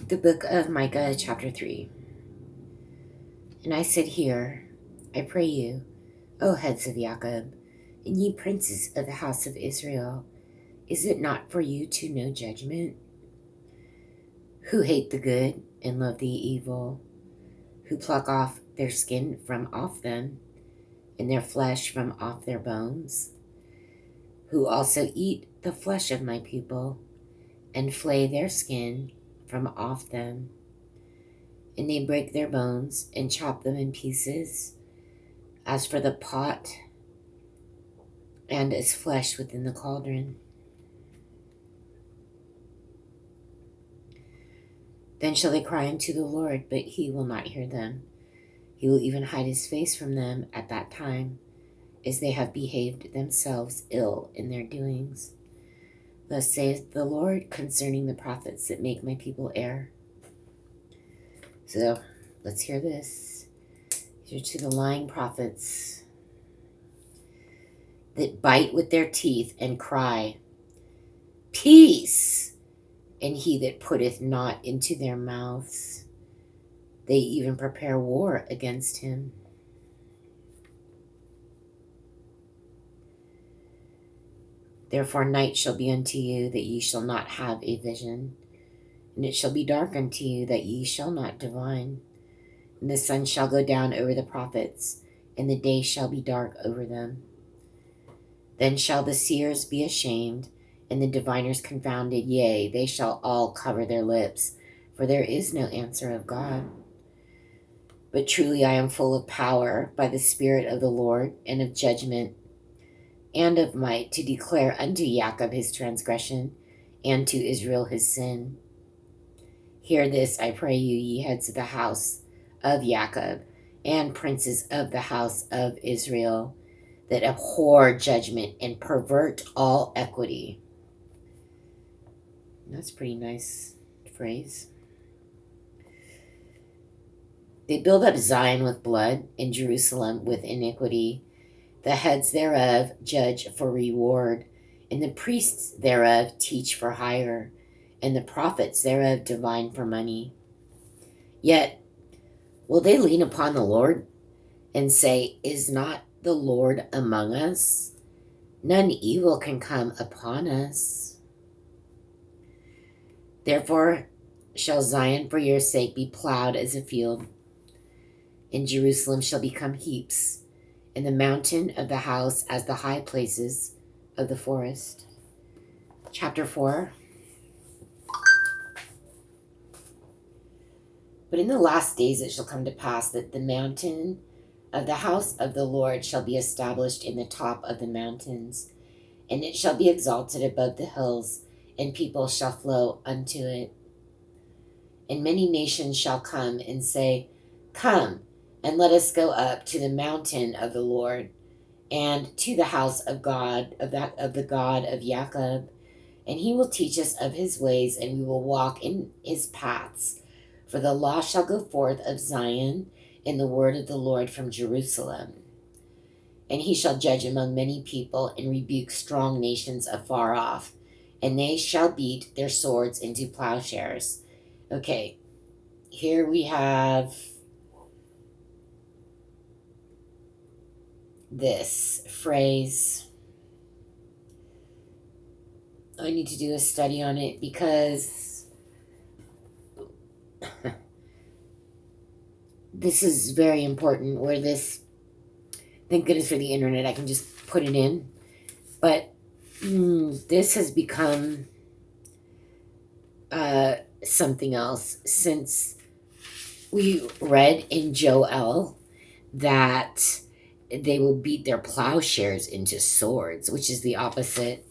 The book of Micah, chapter 3. And I said, Hear, I pray you, O heads of Jacob, and ye princes of the house of Israel, is it not for you to know judgment? Who hate the good and love the evil, who pluck off their skin from off them, and their flesh from off their bones, who also eat the flesh of my people, and flay their skin from off them, and they break their bones and chop them in pieces, as for the pot and as flesh within the cauldron. Then shall they cry unto the Lord, but he will not hear them. He will even hide his face from them at that time, as they have behaved themselves ill in their doings. Thus saith the Lord concerning the prophets that make my people err. So let's hear this. These are to the lying prophets that bite with their teeth and cry, Peace! And he that putteth not into their mouths, they even prepare war against him. Therefore night shall be unto you, that ye shall not have a vision, and it shall be dark unto you, that ye shall not divine. And the sun shall go down over the prophets, and the day shall be dark over them. Then shall the seers be ashamed, and the diviners confounded, yea, they shall all cover their lips, for there is no answer of God. But truly I am full of power by the Spirit of the Lord, and of judgment, and of might, to declare unto Jacob his transgression, and to Israel his sin. Hear this, I pray you, ye heads of the house of Jacob, and princes of the house of Israel, that abhor judgment and pervert all equity. That's a pretty nice phrase. They build up Zion with blood, and Jerusalem with iniquity. The heads thereof judge for reward, and the priests thereof teach for hire, and the prophets thereof divine for money. Yet will they lean upon the Lord, and say, Is not the Lord among us? None evil can come upon us. Therefore shall Zion for your sake be plowed as a field, and Jerusalem shall become heaps, and the mountain of the house as the high places of the forest. Chapter 4. But in the last days it shall come to pass that the mountain of the house of the Lord shall be established in the top of the mountains, and it shall be exalted above the hills, and people shall flow unto it. And many nations shall come and say, Come, and let us go up to the mountain of the Lord, and to the house of God, of the God of Jacob, and he will teach us of his ways, and we will walk in his paths. For the law shall go forth of Zion, and the word of the Lord from Jerusalem. And he shall judge among many people, and rebuke strong nations afar off, and they shall beat their swords into plowshares. Okay, here we have this phrase. I need to do a study on it, because this is very important, where this, thank goodness for the internet, I can just put it in. But this has become something else, since we read in Joel that they will beat their plowshares into swords, which is the opposite.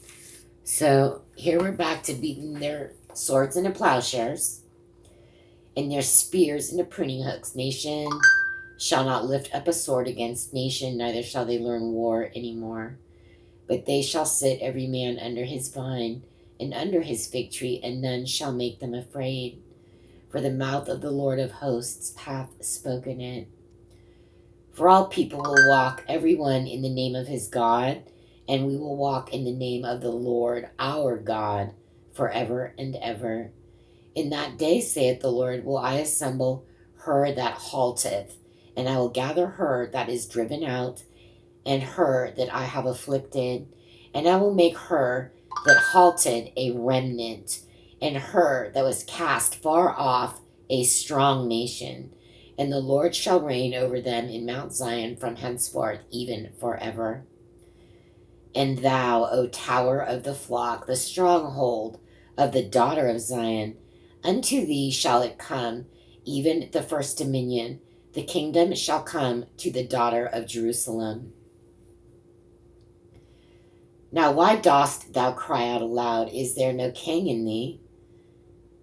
So here we're back to beating their swords into plowshares, and their spears into pruning hooks. Nation shall not lift up a sword against nation, neither shall they learn war any more. But they shall sit every man under his vine, and under his fig tree, and none shall make them afraid. For the mouth of the Lord of hosts hath spoken it. For all people will walk, every one in the name of his God, and we will walk in the name of the Lord our God forever and ever. In that day, saith the Lord, will I assemble her that halteth, and I will gather her that is driven out, and her that I have afflicted, and I will make her that halted a remnant, and her that was cast far off a strong nation. And the Lord shall reign over them in Mount Zion from henceforth, even forever. And thou, O tower of the flock, the stronghold of the daughter of Zion, unto thee shall it come, even the first dominion. The kingdom shall come to the daughter of Jerusalem. Now why dost thou cry out aloud? Is there no king in thee?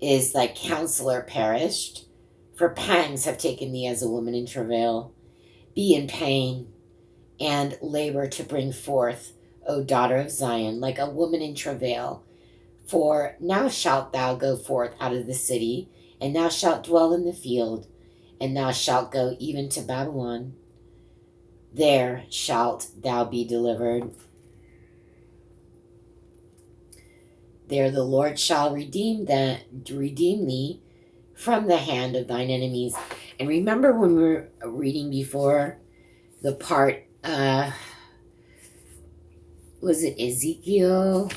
Is thy counselor perished? For pangs have taken thee as a woman in travail. Be in pain and labor to bring forth, O daughter of Zion, like a woman in travail. For now shalt thou go forth out of the city, and thou shalt dwell in the field, and thou shalt go even to Babylon. There shalt thou be delivered. There the Lord shall redeem thee from the hand of thine enemies. And remember when we were reading before the part, was it Ezekiel?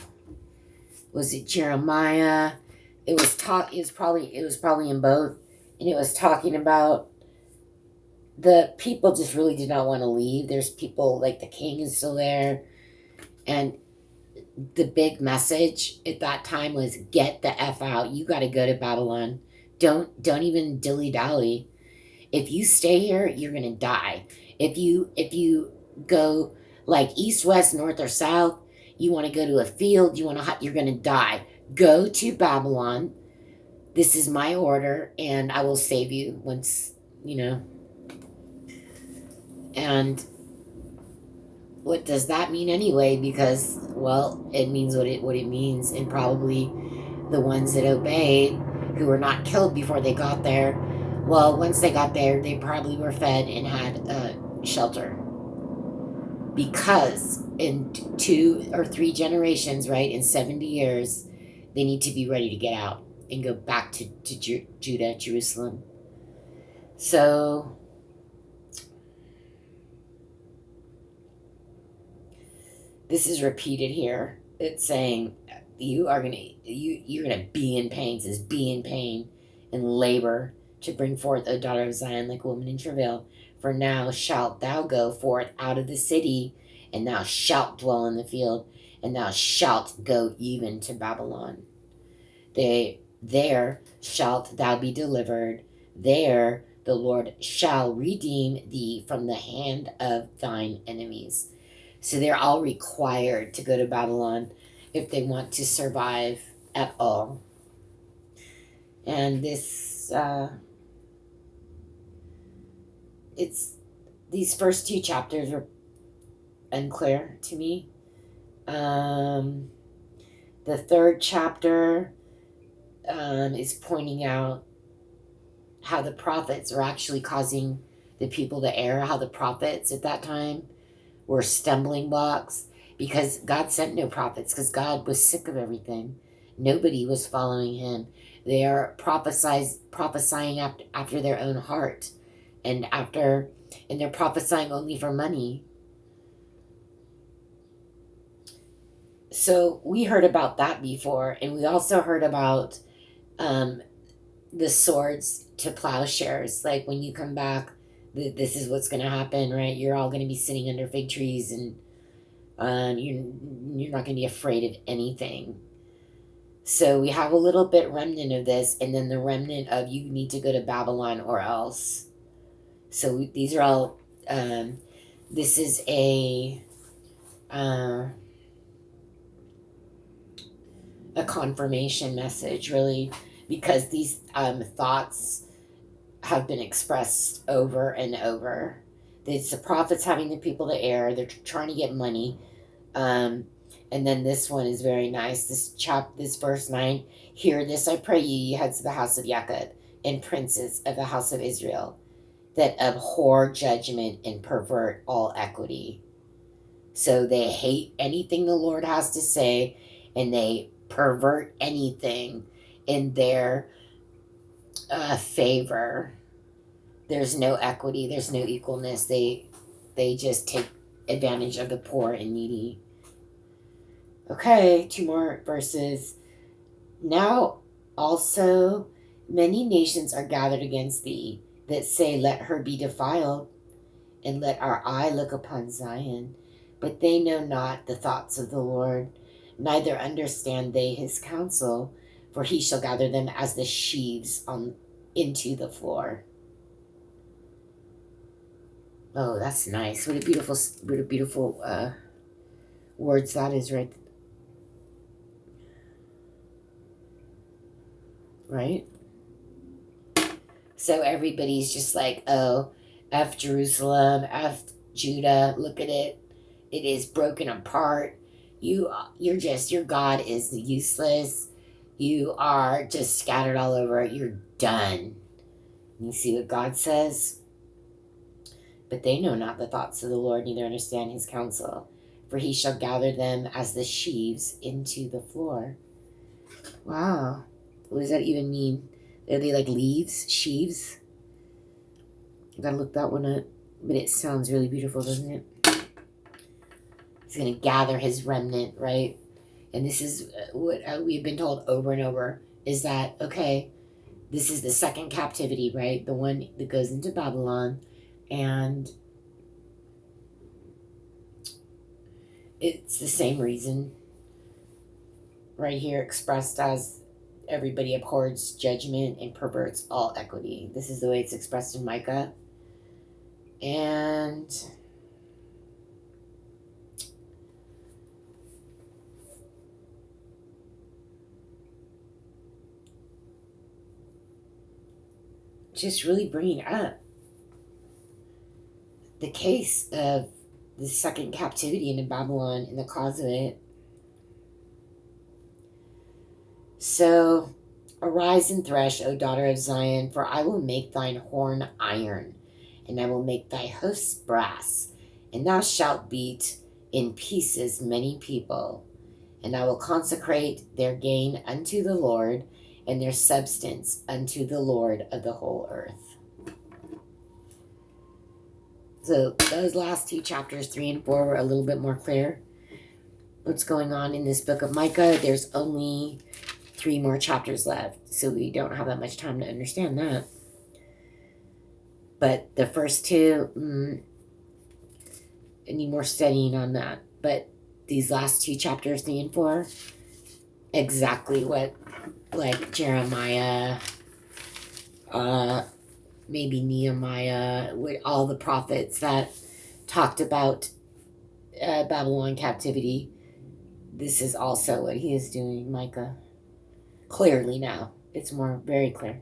Was it Jeremiah? It was probably in both, and it was talking about the people just really did not want to leave. There's people like the king is still there, and the big message at that time was get the F out. You got to go to Babylon. Don't even dilly-dally. If you stay here, you're going to die. If you go like east, west, north, or south, you want to go to a field, you're going to die. Go to Babylon. This is my order, and I will save you once, And what does that mean anyway? Because, well, it means what it means, and probably the ones that obeyed, who were not killed before they got there, well, once they got there, they probably were fed and had shelter. Because in 2 or 3 generations, right, in 70 years, they need to be ready to get out and go back to Judah, Jerusalem. So this is repeated here. It's saying you're gonna be in pain. It says be in pain and labor to bring forth, O daughter of Zion, like a woman in travail. For now shalt thou go forth out of the city, and thou shalt dwell in the field, and thou shalt go even to Babylon. There shalt thou be delivered. There the Lord shall redeem thee from the hand of thine enemies. So they're all required to go to Babylon if they want to survive at all. And this, these first 2 chapters are unclear to me. The 3rd chapter is pointing out how the prophets are actually causing the people to err, how the prophets at that time were stumbling blocks, because God sent no prophets, because God was sick of everything. Nobody was following him. They are prophesying after their own heart, and they're prophesying only for money. So we heard about that before, and we also heard about the swords to plowshares. Like when you come back, this is what's going to happen, right? You're all going to be sitting under fig trees, and you're not going to be afraid of anything. So we have a little bit remnant of this, and then the remnant of you need to go to Babylon or else. So these are all, this is a confirmation message, really, because these thoughts have been expressed over and over. It's the prophets having the people to err. They're trying to get money. And then this one is very nice. This verse 9. Hear this, I pray ye, heads of the house of Jacob, and princes of the house of Israel, that abhor judgment and pervert all equity. So they hate anything the Lord has to say, and they pervert anything in their favor. There's no equity. There's no equalness. They just take advantage of the poor and needy. Okay, 2 more verses. Now also many nations are gathered against thee, that say, let her be defiled, and let our eye look upon Zion. But they know not the thoughts of the Lord, neither understand they his counsel, for he shall gather them as the sheaves into the floor. Oh, that's nice. What a beautiful words that is, right? So everybody's just like, oh, F Jerusalem, F Judah, look at it. It is broken apart. Your God is useless. You are just scattered all over. You're done. You see what God says? But they know not the thoughts of the Lord, neither understand his counsel. For he shall gather them as the sheaves into the floor. Wow. What does that even mean? Are they like leaves? Sheaves? I gotta look that one up. But it sounds really beautiful, doesn't it? He's going to gather his remnant, right? And this is what we've been told over and over, is that, okay, this is the second captivity, right? The one that goes into Babylon. And it's the same reason right here expressed as everybody abhors judgment and perverts all equity. This is the way it's expressed in MICAH. And just really bringing up the case of the second captivity into Babylon and the cause of it. So, arise and thresh, O daughter of Zion, for I will make thine horn iron, and I will make thy hosts brass, and thou shalt beat in pieces many people, and I will consecrate their gain unto the Lord, and their substance unto the Lord of the whole earth. So those last 2 chapters, 3 and 4, were a little bit more clear. What's going on in this book of Micah? There's only 3 more chapters left, so we don't have that much time to understand that. But the first 2, I need more studying on that. But these last 2 chapters, 3 and 4, exactly what, like Jeremiah, maybe Nehemiah, with all the prophets that talked about Babylon captivity. This is also what he is doing, Micah. Clearly now. It's very clear.